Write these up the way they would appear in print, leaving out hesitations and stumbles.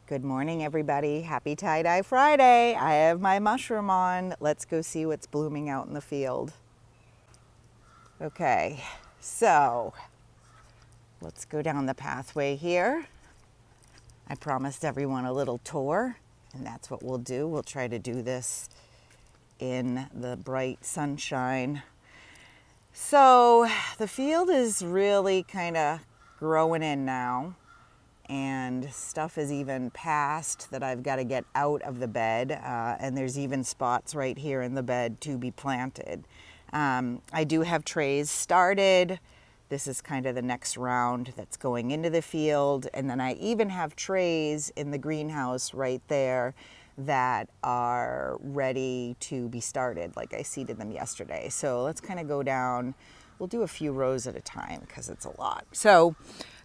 Good morning, everybody. Happy Tie-Dye Friday. I have my mushroom on. Let's go see what's blooming out in the field. Okay, so let's go down the pathway here. I promised everyone a little tour, and that's what we'll do. We'll try to do this in the bright sunshine. So the field is really kind of growing in now, and stuff is even past that I've got to get out of the bed, and there's even spots right here in the bed to be planted. I do have trays started. This is kind of the next round that's going into the field, and then I even have trays in the greenhouse right there that are ready to be started, like I seeded them yesterday. So let's kind of go down. We'll do a few rows at a time because it's a lot. So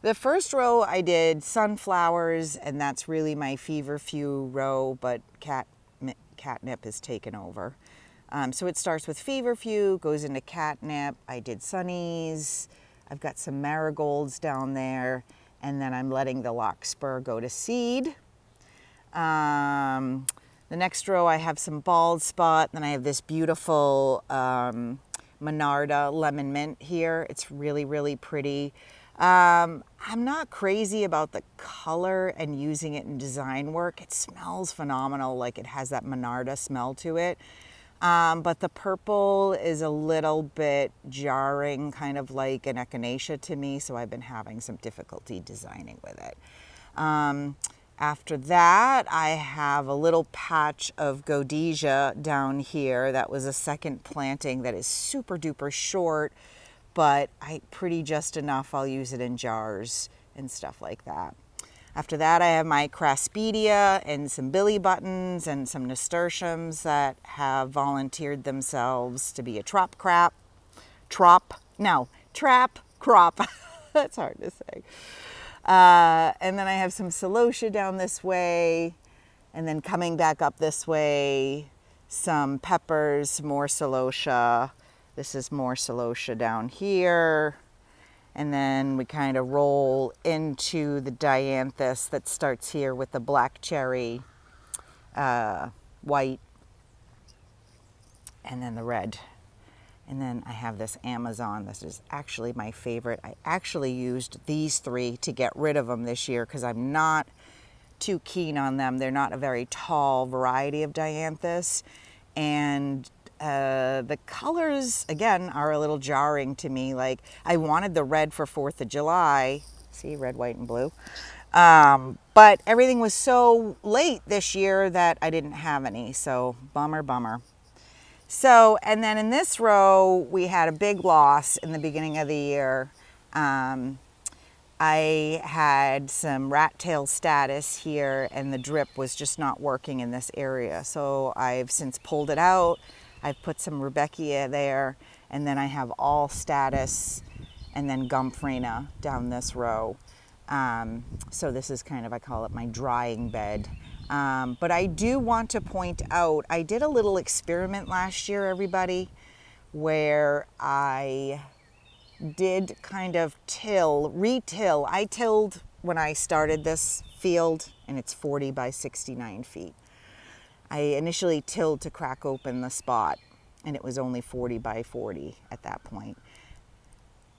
the first row I did sunflowers, and that's really my feverfew row, but catnip is taken over. So it starts with feverfew, goes into catnip. I did sunnies. I've got some marigolds down there, and then I'm letting the larkspur go to seed. The next row I have some bald spot, then I have this beautiful Monarda lemon mint here. It's really, really pretty. I'm not crazy about the color and using it in design work. It smells phenomenal, like it has that Monarda smell to it. But the purple is a little bit jarring, kind of like an echinacea to me, so I've been having some difficulty designing with it. After that, I have a little patch of Godesia down here. That was a second planting that is super duper short, but pretty just enough. I'll use it in jars and stuff like that. After that, I have my Craspedia and some billy buttons and some nasturtiums that have volunteered themselves to be a trap crop. That's hard to say. And then I have some celosia down this way, and then coming back up this way, some peppers, more celosia. This is more celosia down here. And then we kind of roll into the dianthus that starts here with the black cherry, white, and then the red. And then I have this Amazon. This is actually my favorite. I actually used these three to get rid of them this year because I'm not too keen on them. They're not a very tall variety of dianthus. And the colors, again, are a little jarring to me. Like, I wanted the red for 4th of July. See, red, white, and blue. But everything was so late this year that I didn't have any. So, bummer. So, and then in this row, we had a big loss in the beginning of the year. I had some rat tail status here, and the drip was just not working in this area. So I've since pulled it out. I've put some Rudbeckia there, and then I have all status and then Gomphrena down this row. So this is kind of, I call it my drying bed. But I do want to point out, I did a little experiment last year, everybody, where I did kind of retill. I tilled when I started this field, and it's 40 by 69 feet. I initially tilled to crack open the spot, and it was only 40 by 40 at that point.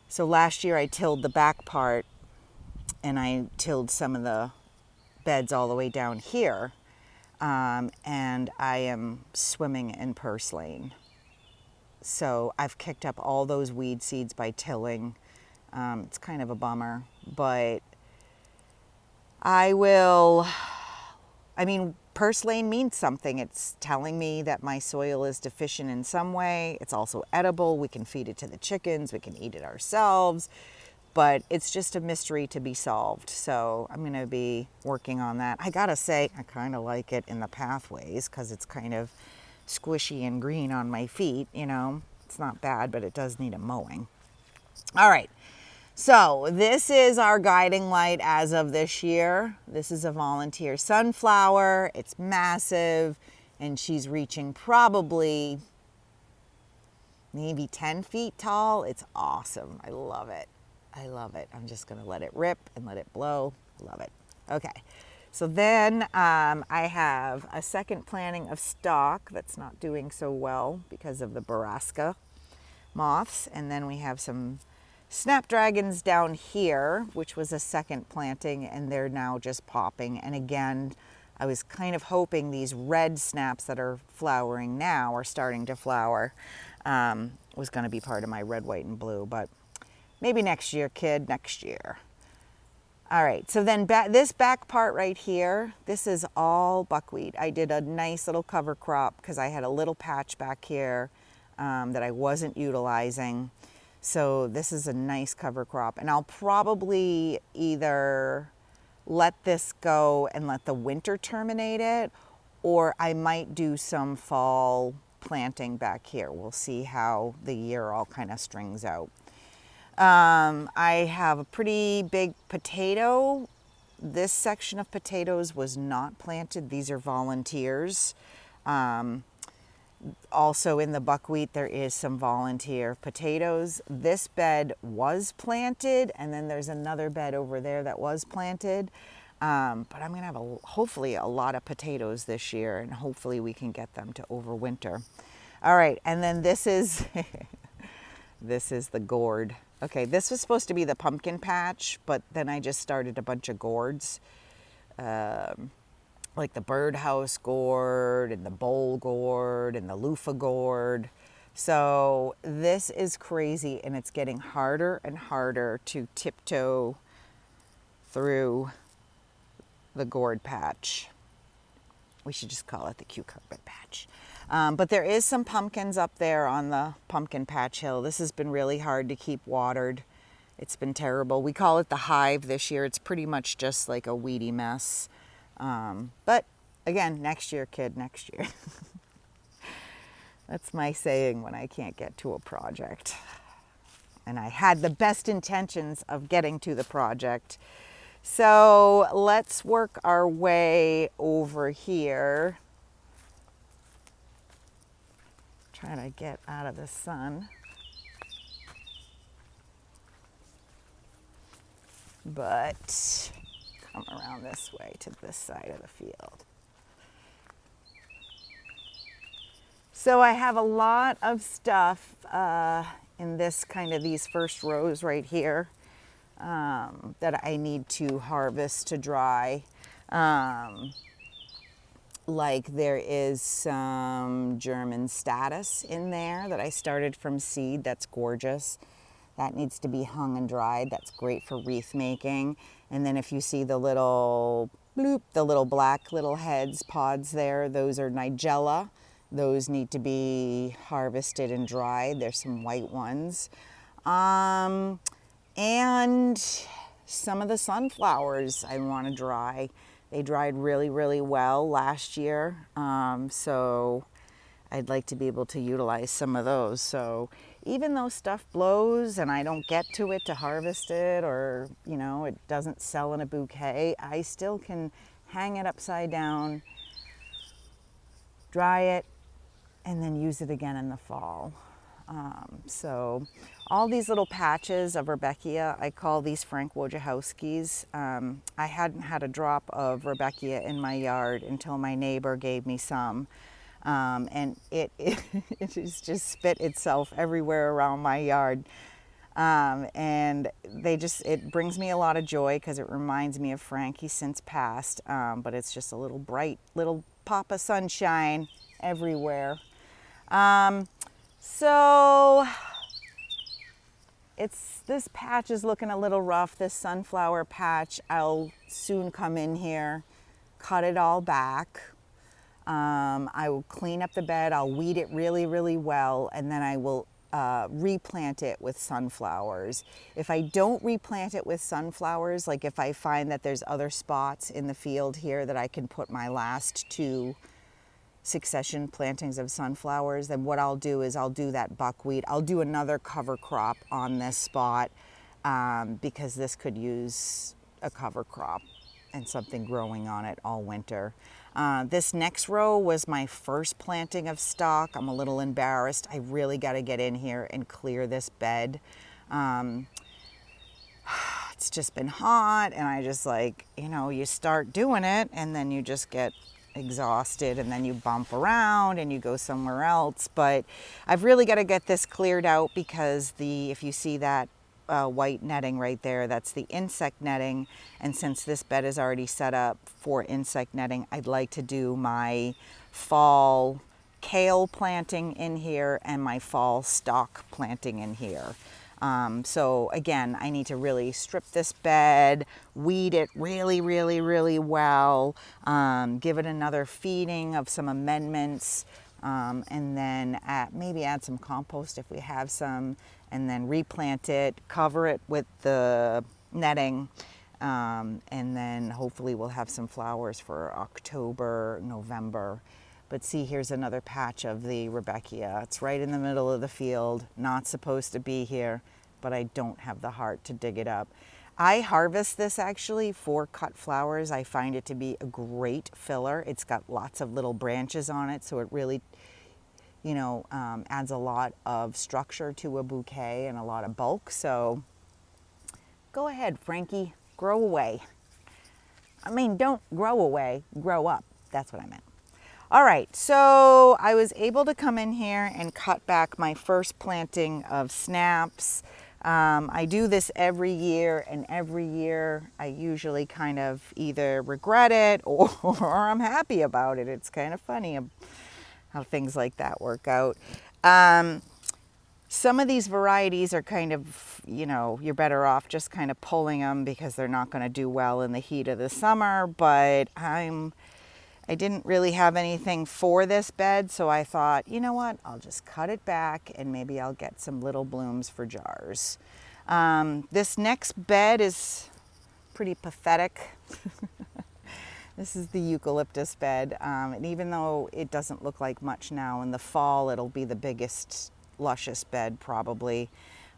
So last year I tilled the back part, and I tilled some of the beds all the way down here, and I am swimming in purslane. So I've kicked up all those weed seeds by tilling. It's kind of a bummer, but purslane means something. It's telling me that my soil is deficient in some way. It's also edible. We can feed it to the chickens. We can eat it ourselves. But it's just a mystery to be solved. So I'm going to be working on that. I got to say, I kind of like it in the pathways because it's kind of squishy and green on my feet, you know. It's not bad, but it does need a mowing. All right. So this is our guiding light as of this year. This is a volunteer sunflower. It's massive, and she's reaching probably maybe 10 feet tall. It's awesome. I love it. I'm just going to let it rip and let it blow. Love it. Okay. So then I have a second planting of stock that's not doing so well because of the Borrasca moths. And then we have some snapdragons down here, which was a second planting, and they're now just popping. And again, I was kind of hoping these red snaps that are flowering now are starting to flower. Was going to be part of my red, white, and blue, but maybe next year, kid, next year. All right, so then this back part right here, this is all buckwheat. I did a nice little cover crop because I had a little patch back here that I wasn't utilizing. So this is a nice cover crop, and I'll probably either let this go and let the winter terminate it, or I might do some fall planting back here. We'll see how the year all kind of strings out. I have a pretty big potato. This section of potatoes was not planted. These are volunteers. Also in the buckwheat, there is some volunteer potatoes. This bed was planted, and then there's another bed over there that was planted. But I'm going to have hopefully a lot of potatoes this year, and hopefully we can get them to overwinter. All right, and then this is this is the gourd. Okay, this was supposed to be the pumpkin patch, but then I just started a bunch of gourds, like the birdhouse gourd and the bowl gourd and the loofah gourd. So this is crazy, and it's getting harder and harder to tiptoe through the gourd patch. We should just call it the cucumber patch. But there is some pumpkins up there on the pumpkin patch hill. This has been really hard to keep watered. It's been terrible. We call it the hive this year. It's pretty much just like a weedy mess. But again, next year, kid, next year. That's my saying when I can't get to a project. And I had the best intentions of getting to the project. So let's work our way over here. Trying to get out of the sun. But come around this way to this side of the field. So I have a lot of stuff in this kind of these first rows right here that I need to harvest to dry. Like there is some German status in there that I started from seed. That's gorgeous. That needs to be hung and dried. That's great for wreath making. And then if you see the little bloop, the little black little heads, pods there, those are Nigella. Those need to be harvested and dried. There's some white ones. And some of the sunflowers I want to dry. They dried really, really well last year. So I'd like to be able to utilize some of those. So even though stuff blows and I don't get to it to harvest it, or, you know, it doesn't sell in a bouquet, I still can hang it upside down, dry it, and then use it again in the fall. So all these little patches of Rudbeckia, I call these Frank Wojciechowskis. I hadn't had a drop of Rudbeckia in my yard until my neighbor gave me some. And it has just spit itself everywhere around my yard. And it brings me a lot of joy because it reminds me of Frank. He's since passed, but it's just a little bright little pop of sunshine everywhere. So this patch is looking a little rough, this sunflower patch. I'll soon come in here, cut it all back. I will clean up the bed, I'll weed it really, really well, and then I will replant it with sunflowers. If I don't replant it with sunflowers, like if I find that there's other spots in the field here that I can put my last 2 succession plantings of sunflowers, then what I'll do is I'll do that buckwheat. I'll do another cover crop on this spot because this could use a cover crop and something growing on it all winter. This next row was my first planting of stock. I'm a little embarrassed. I really got to get in here and clear this bed. It's it's just been hot, and I just like, you know, you start doing it and then you just get exhausted, and then you bump around and you go somewhere else. But I've really got to get this cleared out, because if you see that white netting right there, that's the insect netting. And since this bed is already set up for insect netting, I'd like to do my fall kale planting in here and my fall stock planting in here. So again, I need to really strip this bed, weed it really, really, really well, give it another feeding of some amendments, and then maybe add some compost if we have some, and then replant it, cover it with the netting, and then hopefully we'll have some flowers for October, November. But see, here's another patch of the Rudbeckia. It's right in the middle of the field, not supposed to be here, but I don't have the heart to dig it up. I harvest this actually for cut flowers. I find it to be a great filler. It's got lots of little branches on it, so it really, you know, adds a lot of structure to a bouquet and a lot of bulk. So go ahead, Frankie, grow away. I mean, don't grow away, grow up. That's what I meant. All right, so I was able to come in here and cut back my first planting of snaps. I do this every year, and every year I usually kind of either regret it or I'm happy about it. It's kind of funny how things like that work out. Some of these varieties are kind of, you know, you're better off just kind of pulling them because they're not going to do well in the heat of the summer, but I didn't really have anything for this bed, so I thought, you know what, I'll just cut it back and maybe I'll get some little blooms for jars. This next bed is pretty pathetic. This is the eucalyptus bed, and even though it doesn't look like much now, in the fall it'll be the biggest, luscious bed probably.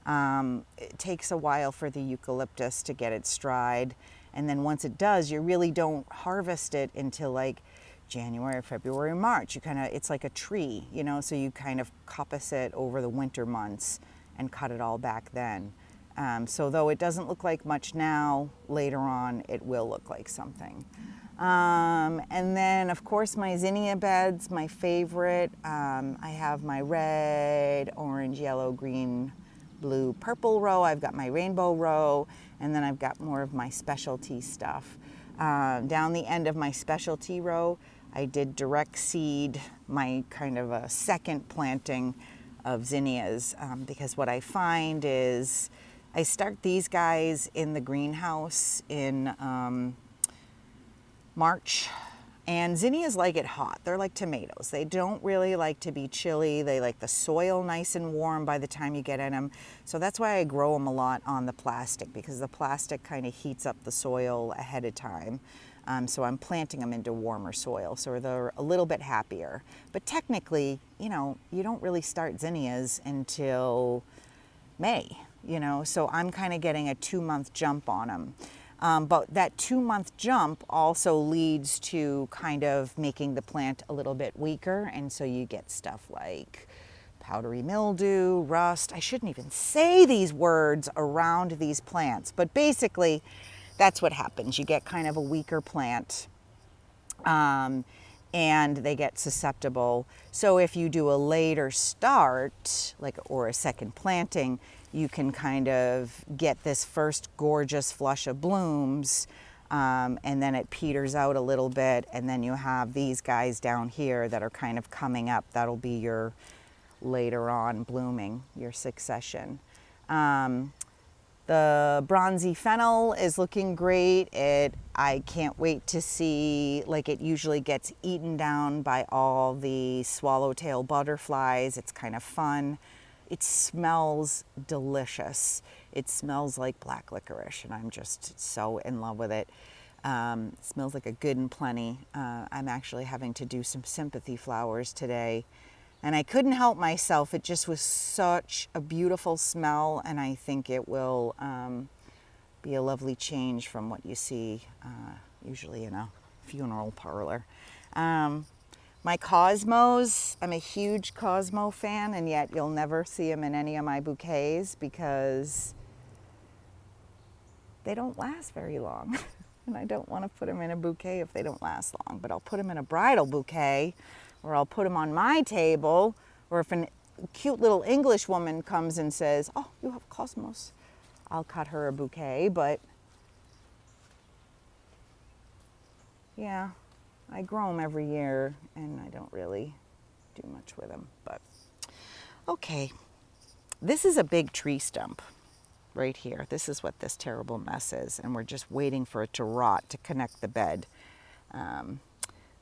It takes a while for the eucalyptus to get its stride. And then once it does, you really don't harvest it until like January, February, March. It's like a tree, you know, so you kind of coppice it over the winter months and cut it all back then. So though it doesn't look like much now, later on it will look like something. And then of course my zinnia beds, my favorite. I have my red, orange, yellow, green, blue, purple row. I've got my rainbow row, and then I've got more of my specialty stuff. Down the end of my specialty row, I did direct seed my kind of a second planting of zinnias, because what I find is I start these guys in the greenhouse in March. And zinnias like it hot. They're like tomatoes. They don't really like to be chilly. They like the soil nice and warm by the time you get in them. So that's why I grow them a lot on the plastic, because the plastic kind of heats up the soil ahead of time. So I'm planting them into warmer soil, so they're a little bit happier. But technically, you know, you don't really start zinnias until May, you know, so I'm kind of getting a 2-month jump on them. But that 2-month jump also leads to kind of making the plant a little bit weaker. And so you get stuff like powdery mildew, rust. I shouldn't even say these words around these plants, but basically that's what happens. You get kind of a weaker plant, and they get susceptible. So if you do a later start, or a second planting, you can kind of get this first gorgeous flush of blooms, and then it peters out a little bit, and then you have these guys down here that are kind of coming up. That'll be your later on blooming, your succession. The bronzy fennel is looking great. I can't wait to see, it usually gets eaten down by all the swallowtail butterflies. It's kind of fun. It smells delicious. It smells like black licorice, and I'm just so in love with it. It smells like a good and plenty. I'm actually having to do some sympathy flowers today, and I couldn't help myself. It just was such a beautiful smell, and I think it will be a lovely change from what you see usually in a funeral parlor. My Cosmos, I'm a huge Cosmo fan, and yet you'll never see them in any of my bouquets because they don't last very long. And I don't want to put them in a bouquet if they don't last long, but I'll put them in a bridal bouquet, or I'll put them on my table, or if a cute little English woman comes and says, oh, you have cosmos, I'll cut her a bouquet. But yeah, I grow them every year and I don't really do much with them. But okay, this is a big tree stump right here. This is what this terrible mess is, and we're just waiting for it to rot to connect the bed.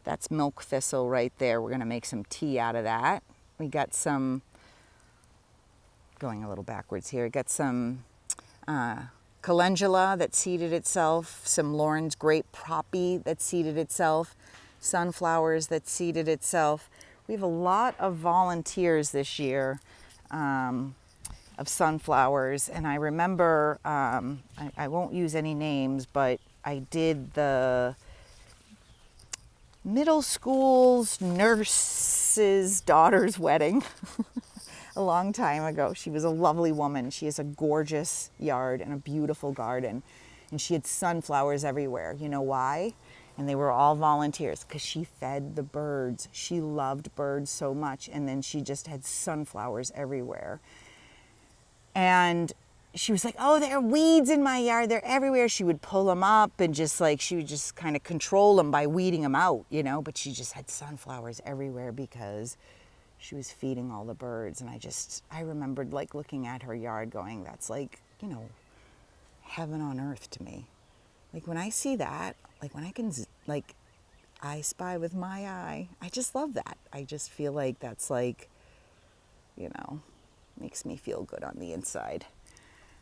That's milk thistle right there. We're gonna make some tea out of that. We got some, going a little backwards here, got some calendula that seeded itself, some Lauren's grape poppy that seeded itself, sunflowers that seeded itself. We have a lot of volunteers this year of sunflowers, and I remember, I won't use any names, but I did the middle school's nurse's daughter's wedding a long time ago. She was a lovely woman. She has a gorgeous yard and a beautiful garden, and she had sunflowers everywhere. You know why? And they were all volunteers because she fed the birds. She loved birds so much, and then she just had sunflowers everywhere. And she was like, oh, there are weeds in my yard. They're everywhere. She would pull them up and just like, she would just kind of control them by weeding them out, you know, but she just had sunflowers everywhere because she was feeding all the birds. And I remembered like looking at her yard going, that's like, you know, heaven on earth to me. Like when I see that, like when I can, like, I spy with my eye, I just love that. I just feel like that's like, you know, makes me feel good on the inside.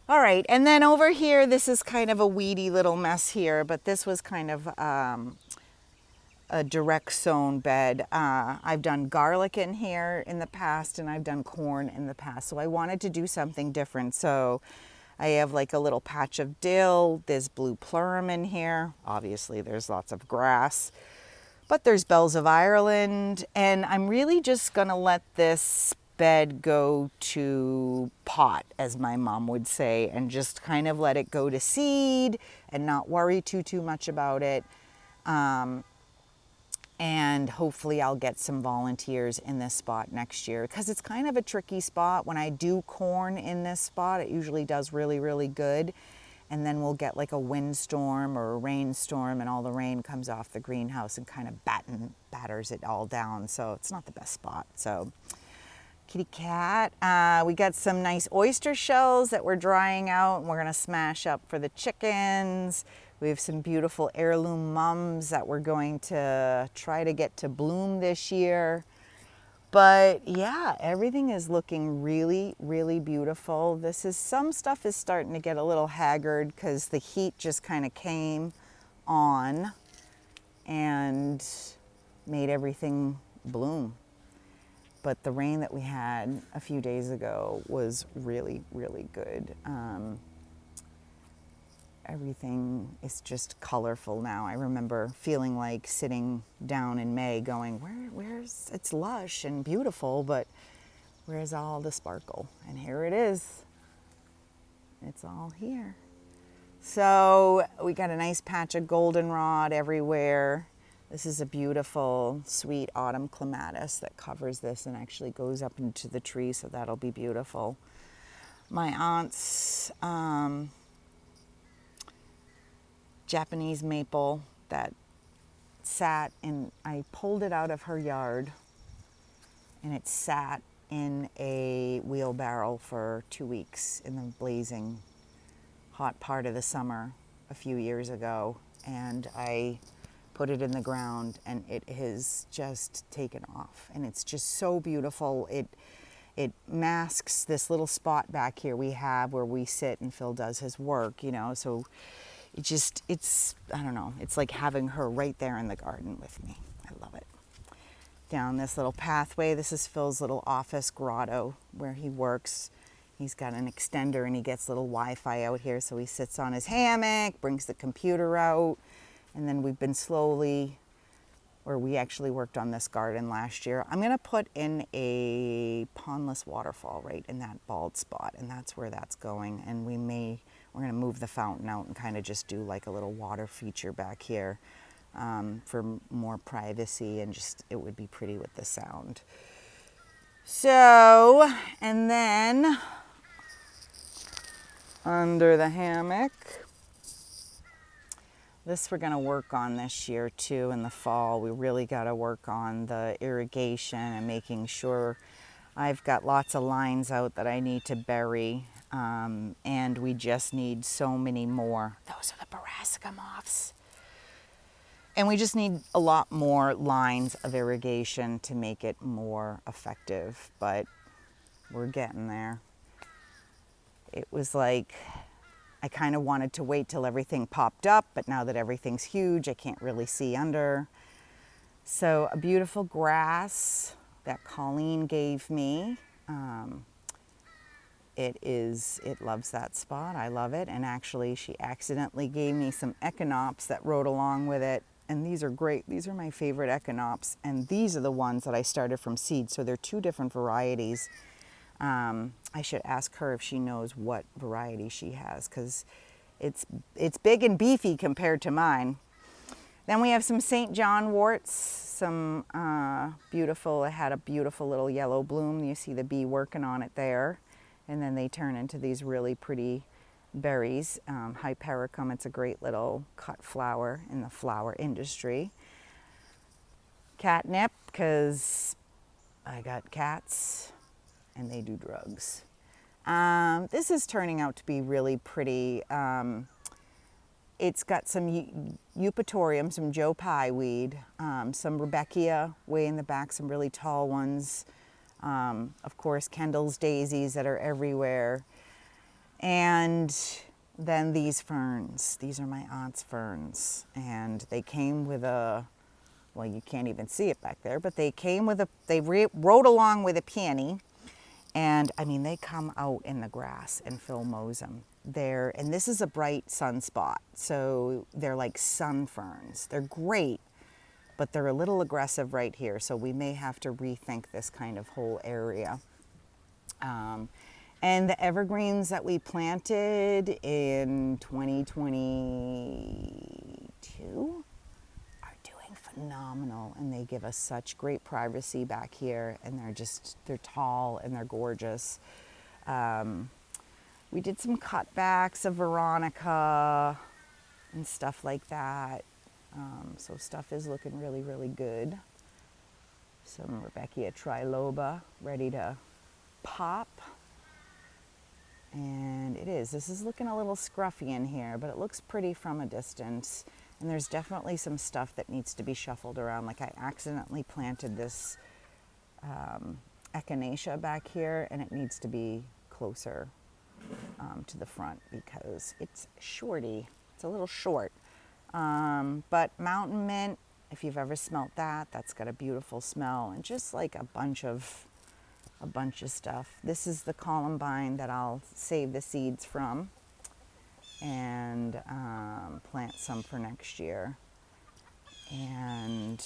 All right, and then over here, this is kind of a weedy little mess here, but this was kind of a direct sown bed. I've done garlic in here in the past, and I've done corn in the past, so I wanted to do something different. So I have like a little patch of dill, there's blue plurum in here. Obviously, there's lots of grass, but there's bells of Ireland, and I'm really just gonna let this bed go to pot, as my mom would say, and just kind of let it go to seed and not worry too much about it. And hopefully I'll get some volunteers in this spot next year, because it's kind of a tricky spot. When I do corn in this spot, it usually does really good. And then we'll get like a windstorm or a rainstorm, and all the rain comes off the greenhouse and kind of batters it all down. So it's not the best spot. So kitty cat. We got some nice oyster shells that we're drying out, and we're gonna smash up for the chickens. We have some beautiful heirloom mums that we're going to try to get to bloom this year. But yeah, everything is looking really beautiful. Some stuff is starting to get a little haggard because the heat just kind of came on and made everything bloom. But the rain that we had a few days ago was really good. Everything is just colorful now. I remember feeling like sitting down in May going, where's, it's lush and beautiful, but where's all the sparkle? And here it is. It's all here. So we got a nice patch of goldenrod everywhere. This is a beautiful, sweet autumn clematis that covers this and actually goes up into the tree, so that'll be beautiful. My aunt's Japanese maple that sat in, I pulled it out of her yard, and it sat in a wheelbarrow for 2 weeks in the blazing hot part of the summer a few years ago, and I put it in the ground, and it has just taken off, and it's just so beautiful. It masks this little spot back here we have where we sit and Phil does his work, you know, so it's I don't know, it's like having her right there in the garden with me. I love it. Down this little pathway, this is Phil's little office grotto where he works. He's got an extender and he gets little Wi-Fi out here, so he sits on his hammock, brings the computer out, and then we've been we actually worked on this garden last year. I'm gonna put in a pondless waterfall right in that bald spot, and that's where that's going, and we may We're going to move the fountain out and kind of just do like a little water feature back here for more privacy, and just it would be pretty with the sound. So, and then under the hammock, this we're going to work on this year too in the fall. We really got to work on the irrigation and making sure I've got lots of lines out that I need to bury, and we just need so many more. Those are the brassica moths. And we just need a lot more lines of irrigation to make it more effective, but we're getting there. It was like I kind of wanted to wait till everything popped up, but now that everything's huge, I can't really see under. So a beautiful grass that Colleen gave me. It loves that spot. I love it. And actually, she accidentally gave me some echinops that rode along with it. And these are great. These are my favorite echinops. And these are the ones that I started from seed. So they're two different varieties. I should ask her if she knows what variety she has, because it's big and beefy compared to mine. Then we have some St. John worts, some beautiful, it had a beautiful little yellow bloom. You see the bee working on it there. And then they turn into these really pretty berries. Hypericum, it's a great little cut flower in the flower industry. Catnip, because I got cats and they do drugs. This is turning out to be really pretty. It's got some eupatorium, some Joe Pye weed, some Rudbeckia way in the back, some really tall ones. Of course, Kendall's daisies that are everywhere. And then these ferns. These are my aunt's ferns. And they came with a, well, you can't even see it back there, but they came with they rode along with a peony. And I mean, they come out in the grass, and Phil mows them. And this is a bright sunspot, so they're like sun ferns. They're great, but they're a little aggressive right here, so we may have to rethink this kind of whole area. And the evergreens that we planted in 2022 are doing phenomenal, and they give us such great privacy back here, and they're tall and they're gorgeous. We did some cutbacks of Veronica and stuff like that. So stuff is looking really, really good. Some Rudbeckia triloba ready to pop. And this is looking a little scruffy in here, but it looks pretty from a distance. And there's definitely some stuff that needs to be shuffled around. Like I accidentally planted this echinacea back here, and it needs to be closer to the front because it's shorty. It's a little short. But mountain mint, if you've ever smelt that, that's got a beautiful smell, and just like a bunch of stuff. This is the columbine that I'll save the seeds from and plant some for next year. And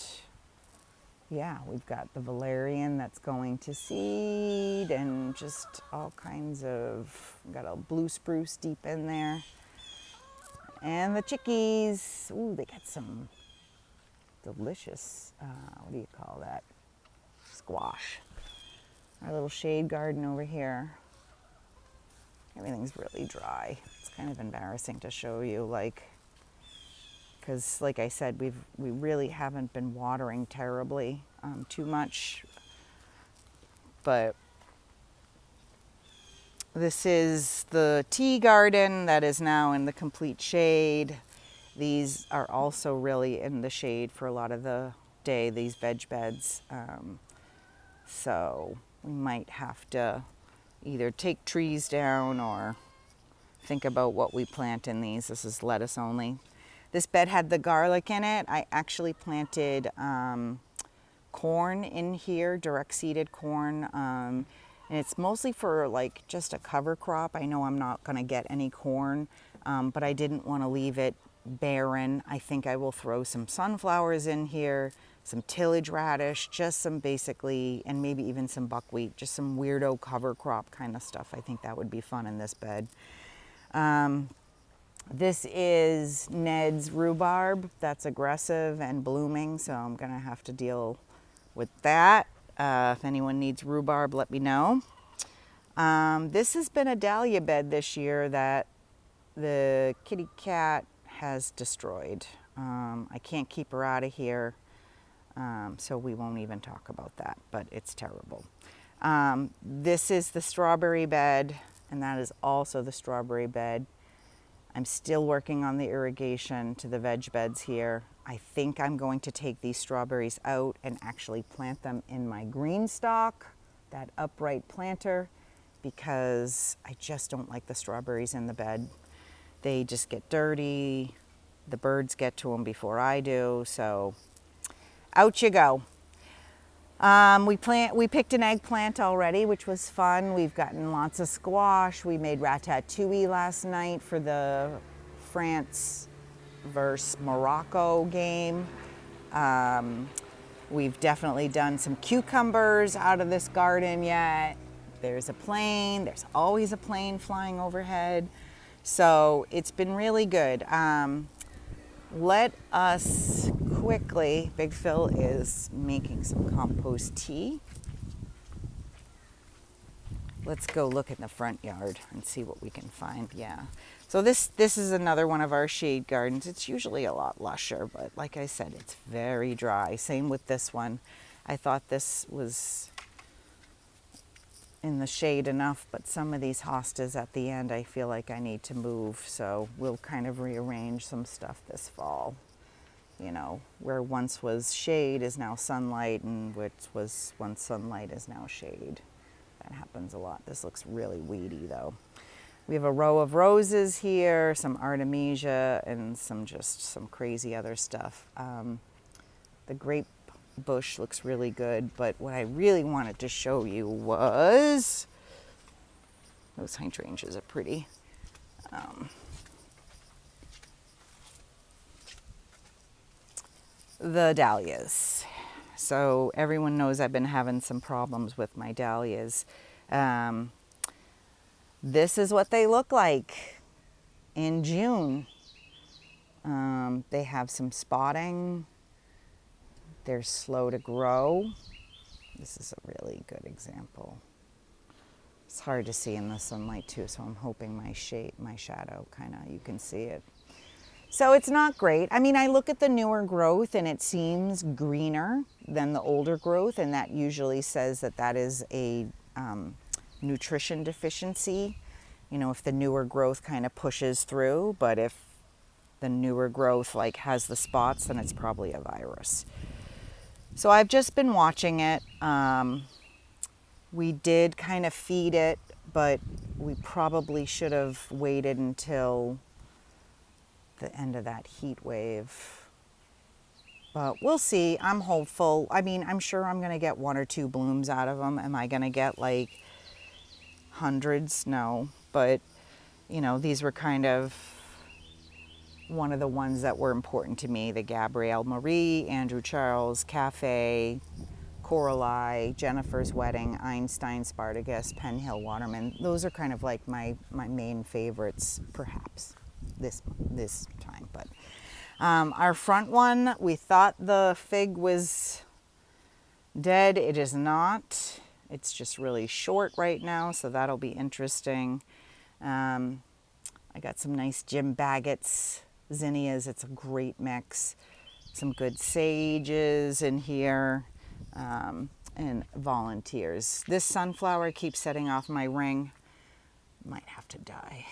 yeah, we've got the valerian that's going to seed, and just all kinds of, got a blue spruce deep in there. And the chickies, ooh, they got some delicious, what do you call that? Squash. Our little shade garden over here. Everything's really dry. It's kind of embarrassing to show you, because like I said, we really haven't been watering terribly too much. But this is the tea garden that is now in the complete shade. These are also really in the shade for a lot of the day, these veg beds. So we might have to either take trees down or think about what we plant in these. This is lettuce only. This bed had the garlic in it. I actually planted corn in here, direct seeded corn. And it's mostly for like just a cover crop. I know I'm not gonna get any corn, but I didn't wanna leave it barren. I think I will throw some sunflowers in here, some tillage radish, just some basically, and maybe even some buckwheat, just some weirdo cover crop kind of stuff. I think that would be fun in this bed. This is Ned's rhubarb. That's aggressive and blooming, so I'm gonna have to deal with that. If anyone needs rhubarb, let me know. This has been a dahlia bed this year that the kitty cat has destroyed. I can't keep her out of here, so we won't even talk about that, but it's terrible. This is the strawberry bed, and that is also the strawberry bed. I'm still working on the irrigation to the veg beds here. I think I'm going to take these strawberries out and actually plant them in my green stock, that upright planter, because I just don't like the strawberries in the bed. They just get dirty. The birds get to them before I do, so out you go. We picked an eggplant already, which was fun. We've gotten lots of squash. We made ratatouille last night for the France versus Morocco game. We've definitely done some cucumbers out of this garden yet. There's a plane. There's always a plane flying overhead. So it's been really good. Let us quickly, Big Phil is making some compost tea. Let's go look in the front yard and see what we can find. Yeah. So this is another one of our shade gardens. It's usually a lot lusher, but like I said, it's very dry. Same with this one. I thought this was in the shade enough, but some of these hostas at the end, I feel like I need to move. So we'll kind of rearrange some stuff this fall. You know, where once was shade is now sunlight, and which was once sunlight is now shade. That happens a lot. This looks really weedy though. We have a row of roses here, some artemisia, and some crazy other stuff. The grape bush looks really good, but what I really wanted to show you was, those hydrangeas are pretty. The dahlias. So everyone knows I've been having some problems with my dahlias. This is what they look like in June. They have some spotting. They're slow to grow. This is a really good example. It's hard to see in the sunlight too, so I'm hoping my shadow you can see it. So it's not great. I mean, I look at the newer growth and it seems greener than the older growth, and that usually says that is a nutrition deficiency. You know, if the newer growth kind of pushes through, but if the newer growth has the spots, then it's probably a virus. So I've just been watching it. We did kind of feed it, but we probably should have waited until the end of that heat wave. But we'll see. I'm hopeful. I mean, I'm sure I'm going to get 1 or 2 blooms out of them. Am I going to get hundreds? No. But, you know, these were kind of one of the ones that were important to me. The Gabrielle Marie, Andrew Charles, Cafe, Coralie, Jennifer's Wedding, Einstein Spartacus, Penn Hill Waterman. Those are kind of my main favorites, perhaps, this time. But our front one, we thought the fig was dead. It is not. It's just really short right now, so that'll be interesting. I got some nice Jim Baggett's zinnias. It's a great mix. Some good sages in here, and volunteers. This sunflower keeps setting off my ring. Might have to die.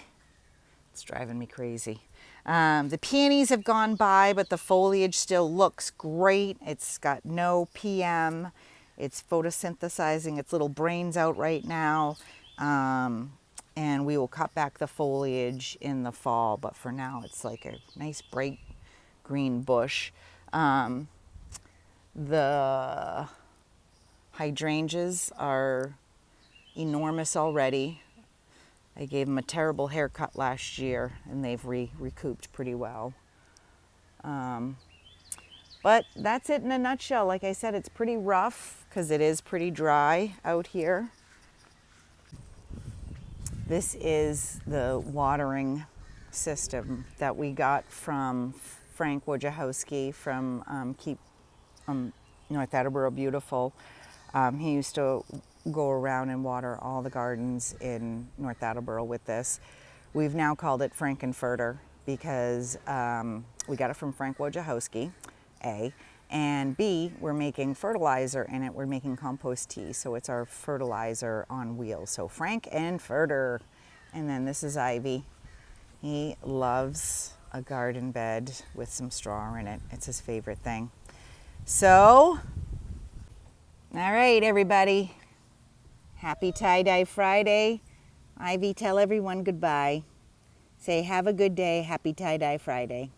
It's driving me crazy. The peonies have gone by, but the foliage still looks great. It's got no PM. It's photosynthesizing its little brains out right now. And we will cut back the foliage in the fall, but for now it's like a nice bright green bush. The hydrangeas are enormous already. I gave them a terrible haircut last year, and they've recouped pretty well. But that's it in a nutshell. Like I said, it's pretty rough because it is pretty dry out here. This is the watering system that we got from Frank Wojciechowski from Keep North Attleboro Beautiful. He used to go around and water all the gardens in North Attleboro with this. We've now called it Frankenfurter because we got it from Frank Wojciechowski, A, and B, we're making fertilizer in it. We're making compost tea, so it's our fertilizer on wheels. So Frankenfurter. And then this is Ivy. He loves a garden bed with some straw in it. It's his favorite thing. So, all right, everybody. Happy Tie-Dye Friday. Ivy, tell everyone goodbye. Say, have a good day. Happy Tie-Dye Friday.